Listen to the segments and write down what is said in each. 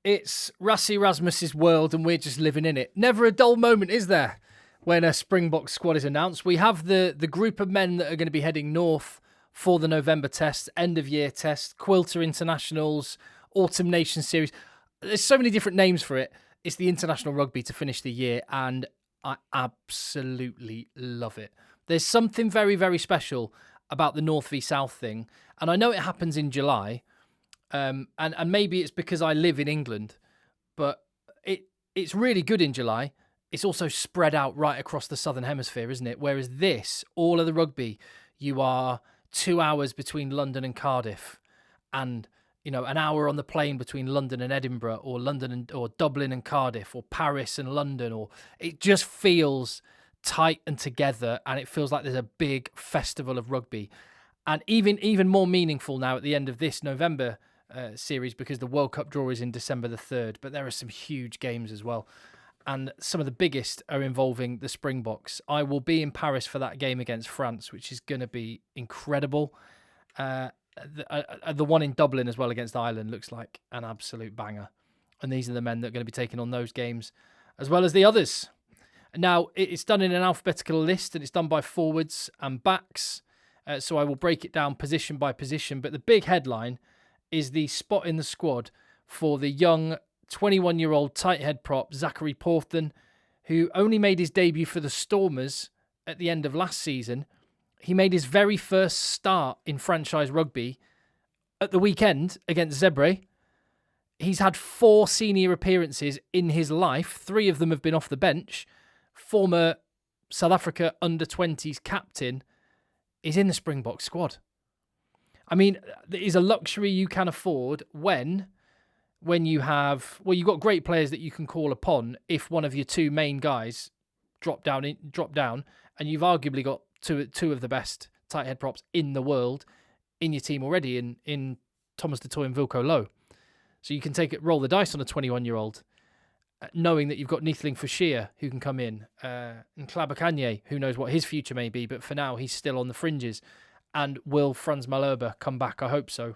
It's Rassie Erasmus's world and we're just living in it. Never a dull moment, is there, when a Springbok squad is announced? We have the group of men that are going to be heading north for the November test, end of year test, Quilter Internationals, Autumn Nation Series. There's so many different names for it. It's the international rugby to finish the year, and I absolutely love it. There's something very, very special about the North v South thing, and I know it happens in July, and maybe it's because I live in England, but it's really good in July. It's also spread out right across the Southern Hemisphere, isn't it? Whereas this, all of the rugby, you are 2 hours between London and Cardiff, and an hour on the plane between London and Edinburgh, or or Dublin and Cardiff, or Paris and London, or it just feels tight and together, and it feels like there's a big festival of rugby, and even more meaningful now at the end of this November series, because the World Cup draw is in December the 3rd, but there are some huge games as well, and some of the biggest are involving the Springboks. I will be in Paris for that game against France, which is going to be incredible. The one in Dublin as well against Ireland looks like an absolute banger, and these are the men that are going to be taking on those games as well as the others. Now, it's done in an alphabetical list, and it's done by forwards and backs, so I will break it down position by position, but the big headline is the spot in the squad for the young 21-year-old tight head prop, Zach Porthen, who only made his debut for the Stormers at the end of last season. He made his very first start in franchise rugby at the weekend against Zebre. He's had 4 senior appearances in his life. 3 of them have been off the bench. Former South Africa under-20s captain is in the Springbok squad. I mean, it is a luxury you can afford when you have... Well, you've got great players that you can call upon if one of your 2 main guys drop down, and you've arguably got two of the best tight head props in the world in your team already in Thomas du Toit and Wilco Low. So you can roll the dice on a 21-year-old, knowing that you've got Neethling Fashir who can come in, and Klabakanye, who knows what his future may be, but for now he's still on the fringes. And will Franz Malherbe come back? I hope so.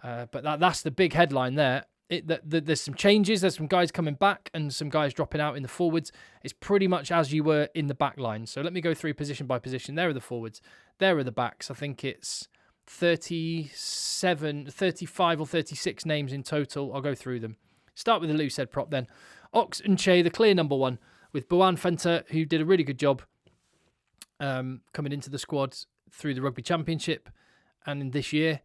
But that's the big headline there. There's some changes. There's some guys coming back and some guys dropping out in the forwards. It's pretty much as you were in the back line. So let me go through position by position. There are the forwards. There are the backs. I think it's 35 or 36 names in total. I'll go through them. Start with the loose head prop then. Ox and Che, the clear number 1, with Boan Fenter, who did a really good job coming into the squad through the Rugby Championship and in this year.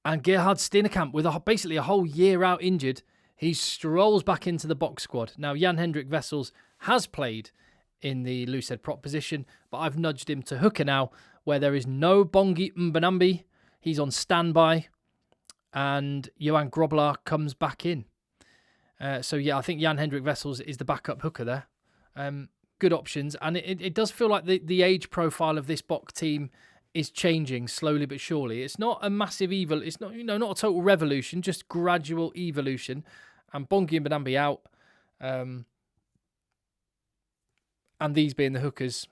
And Gerhard Steenekamp, with basically a whole year out injured, he strolls back into the box squad. Now, Jan-Hendrik Wessels has played in the loosehead prop position, but I've nudged him to hooker now, where there is no Bongi Mbanambi. He's on standby, and Johan Grobelaar comes back in. I think Jan-Hendrik Wessels is the backup hooker there. Good options, and it does feel like the age profile of this Bok team is changing slowly but surely. It's not a massive evil. It's not not a total revolution, just gradual evolution. And Bongi and Mbanambi out, and these being the hookers,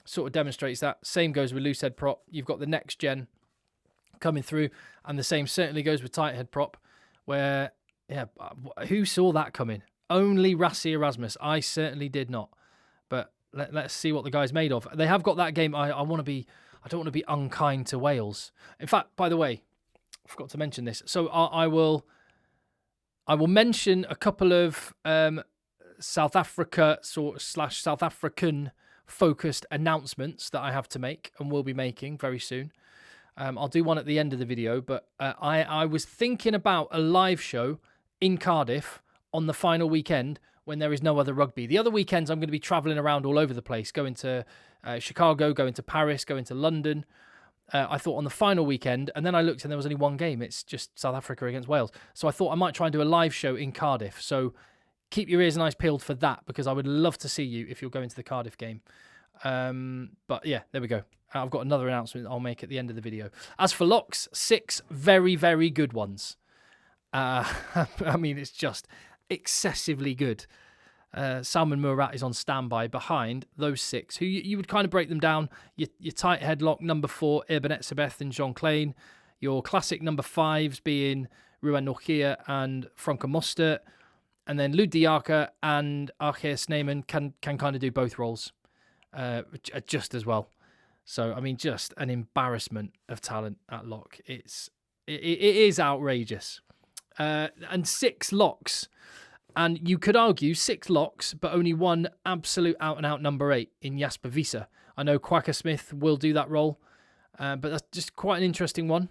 sort of demonstrates that. Same goes with loosehead prop. You've got the next gen coming through, and the same certainly goes with tight head prop, where who saw that coming? Only Rassie Erasmus. I certainly did not. But let's see what the guy's made of. They have got that game. I don't want to be unkind to Wales. In fact, by the way, I forgot to mention this. So I will mention a couple of South Africa / South African focused announcements that I have to make and will be making very soon. I'll do one at the end of the video, but I was thinking about a live show in Cardiff on the final weekend when there is no other rugby. The other weekends I'm going to be travelling around all over the place, going to Chicago, going to Paris, going to London. I thought on the final weekend, and then I looked and there was only one game. It's just South Africa against Wales. So I thought I might try and do a live show in Cardiff. So keep your ears and eyes peeled for that, because I would love to see you if you're going to the Cardiff game. But yeah, there we go. I've got another announcement I'll make at the end of the video. As for locks, 6 very, very good ones. I mean, it's just excessively good. Salman Murat is on standby behind those 6, who you would kind of break them down. Your tight headlock, number 4, Eben Etzebeth and Jean Klein. Your classic number 5s being Ruan Nokia and Franka Mostert. And then Lud Diaka and Archer Sneeman can kind of do both roles just as well. So, I mean, just an embarrassment of talent at lock. It is outrageous. And 6 locks. And you could argue 6 locks, but only one absolute out-and-out number 8 in Jasper Wiese. I know Quacker Smith will do that role, but that's just quite an interesting one.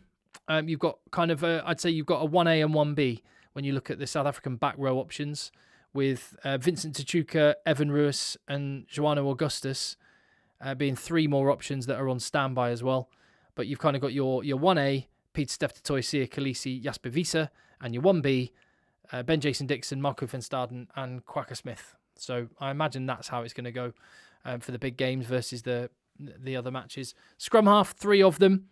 You've got kind of, I'd say you've got a 1A and 1B when you look at the South African back row options with Vincent Tachuka, Evan Ruiz and Joano Augustus being 3 more options that are on standby as well. But you've kind of got your 1A, Peter Steph-Toy, Sia Khaleesi, Jasper Wiese, and your 1B, Ben Jason Dixon, Marco van Staden and Quacker Smith. So I imagine that's how it's going to go for the big games versus the other matches. Scrum half, 3 of them.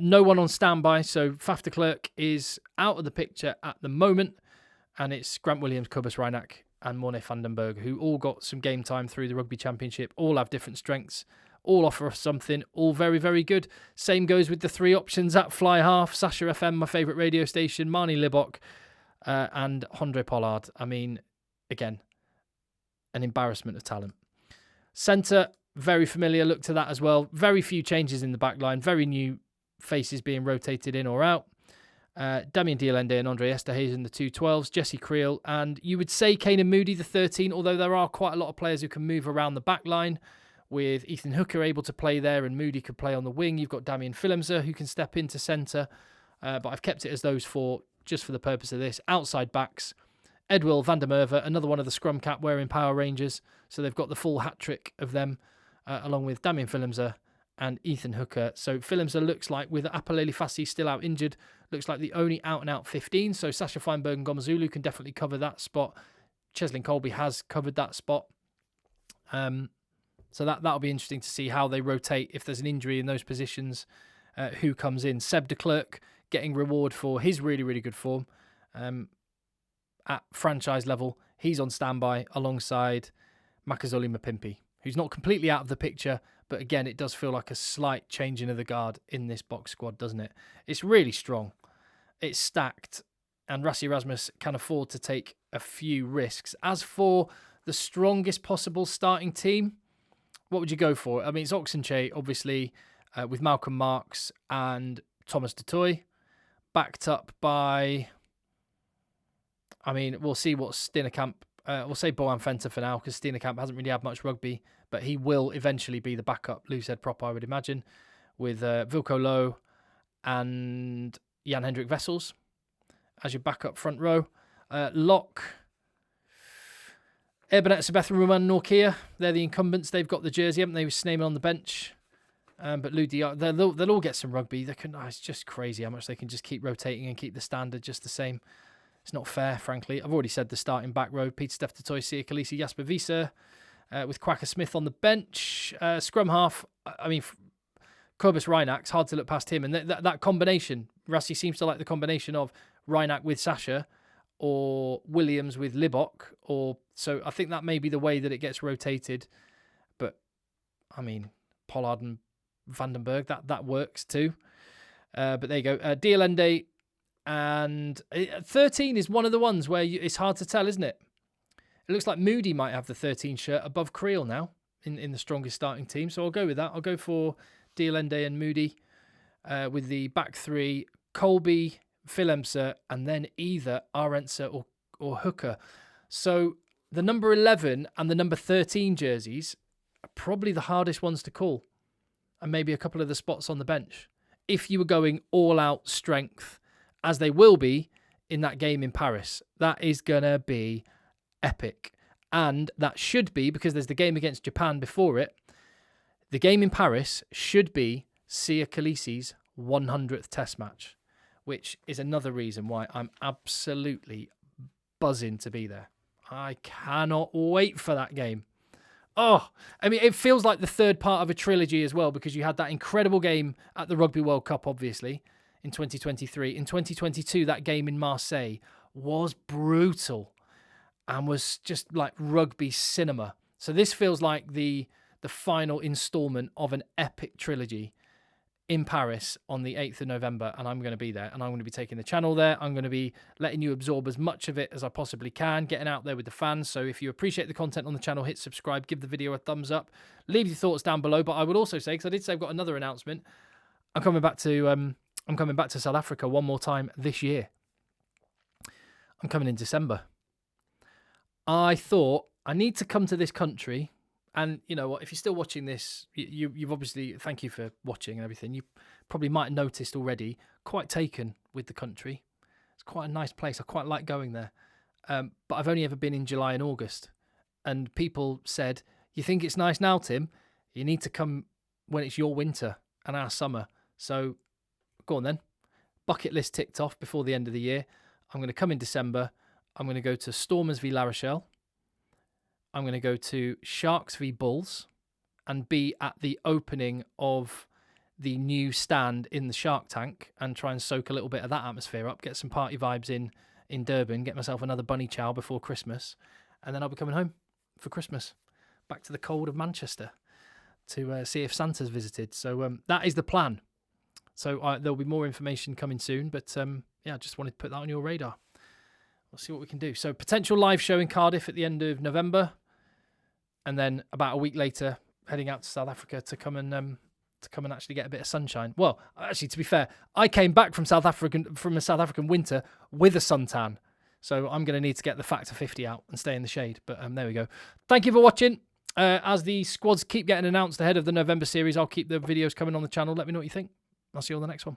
No one on standby, so Faf de Klerk is out of the picture at the moment, and it's Grant Williams, Kobus Reinach, and Morne van den Berg, who all got some game time through the Rugby Championship, all have different strengths, all offer us something, all very, very good. Same goes with the 3 options at fly half, Sasha FM, my favourite radio station, Marnie Libok, and Andre Pollard. I mean, again, an embarrassment of talent. Centre, very familiar, look to that as well. Very few changes in the back line, very new faces being rotated in or out. Damien Dielende and Andre Esterhuizen, the 2 12s, Jesse Creel, and you would say Kanan Moody, the 13, although there are quite a lot of players who can move around the back line, with Ethan Hooker able to play there and Moody could play on the wing. You've got Damien Fillemser who can step into centre, but I've kept it as those 4 just for the purpose of this. Outside backs, Edwill van der Merwe, another one of the scrum cap wearing Power Rangers, so they've got the full hat trick of them, along with Damien Fillemser and Ethan Hooker. So Fillemser looks like, with Apalele Fassi still out injured, looks like the only out-and-out 15. So Sasha Feinberg and Gomazulu can definitely cover that spot. Cheslin Colby has covered that spot. So that'll be interesting to see how they rotate if there's an injury in those positions, who comes in. Seb de Klerk getting reward for his really, really good form at franchise level. He's on standby alongside Makazole Mapimpi, who's not completely out of the picture, but again, it does feel like a slight changing of the guard in this box squad, doesn't it? It's really strong. It's stacked, and Rassie Erasmus can afford to take a few risks. As for the strongest possible starting team, what would you go for? I mean, it's Oxenche, obviously, with Malcolm Marks and Thomas du Toit, backed up by, I mean, we'll see what Steenekamp, we'll say Boan Venter for now, because Steenekamp hasn't really had much rugby, but he will eventually be the backup loose head prop, I would imagine, with Wilco Low and Jan-Hendrik Wessels as your backup front row. Lock, Erbenet, Sebeth, Ruman, Norkia, they're the incumbents. They've got the jersey, haven't they, with Sneeman on the bench. But Ludi, they'll all get some rugby. It's just crazy how much they can just keep rotating and keep the standard just the same. It's not fair, frankly. I've already said the starting back row: Peter Steph de Toy, Sia Khaleesi, Jasper Wiese, with Quacker Smith on the bench. Scrum half, I mean, Kobus Reinach's hard to look past him. And that combination, Rassie seems to like the combination of Reinach with Sasha or Williams with Libok. So I think that may be the way that it gets rotated. But, I mean, Pollard and Vandenberg, that works too. But there you go. Dielende and 13 is one of the ones where it's hard to tell, isn't it? It looks like Moody might have the 13 shirt above Creel now in the strongest starting team. So I'll go with that. I'll go for Dielende and Moody with the back 3, Colby, Fillemser, and then either Arendse or Hooker. So the number 11 and the number 13 jerseys are probably the hardest ones to call. And maybe a couple of the spots on the bench. If you were going all-out strength, as they will be in that game in Paris, that is going to be epic. And that should be, because there's the game against Japan before it, the game in Paris should be Sia Khaleesi's 100th test match, which is another reason why I'm absolutely buzzing to be there. I cannot wait for that game. Oh, I mean, it feels like the third part of a trilogy as well, because you had that incredible game at the Rugby World Cup, obviously, in 2023. In 2022, that game in Marseille was brutal and was just like rugby cinema. So this feels like the final installment of an epic trilogy in Paris on the 8th of November, and I'm going to be there, and I'm going to be taking the channel there. I'm going to be letting you absorb as much of it as I possibly can, getting out there with the fans. So if you appreciate the content on the channel, hit subscribe, give the video a thumbs up, leave your thoughts down below. But I would also say, because I did say I've got another announcement, I'm coming back to South Africa one more time this year. I'm coming in December. I thought I need to come to this country. And you know what, if you're still watching this, you've obviously, thank you for watching and everything. You probably might have noticed already, quite taken with the country. It's quite a nice place. I quite like going there. But I've only ever been in July and August. And people said, you think it's nice now, Tim? You need to come when it's your winter and our summer. So go on then. Bucket list ticked off before the end of the year. I'm going to come in December. I'm going to go to Stormers v La Rochelle. I'm going to go to Sharks v Bulls and be at the opening of the new stand in the Shark Tank and try and soak a little bit of that atmosphere up, get some party vibes in Durban, get myself another bunny chow before Christmas, and then I'll be coming home for Christmas, back to the cold of Manchester to see if Santa's visited. So that is the plan. So there'll be more information coming soon, but yeah, I just wanted to put that on your radar. We'll see what we can do. So potential live show in Cardiff at the end of November. And then about a week later, heading out to South Africa to come and actually get a bit of sunshine. Well, actually, to be fair, I came back from a South African winter with a suntan, so I'm going to need to get the factor 50 out and stay in the shade. But there we go. Thank you for watching. As the squads keep getting announced ahead of the November series, I'll keep the videos coming on the channel. Let me know what you think. I'll see you on the next one.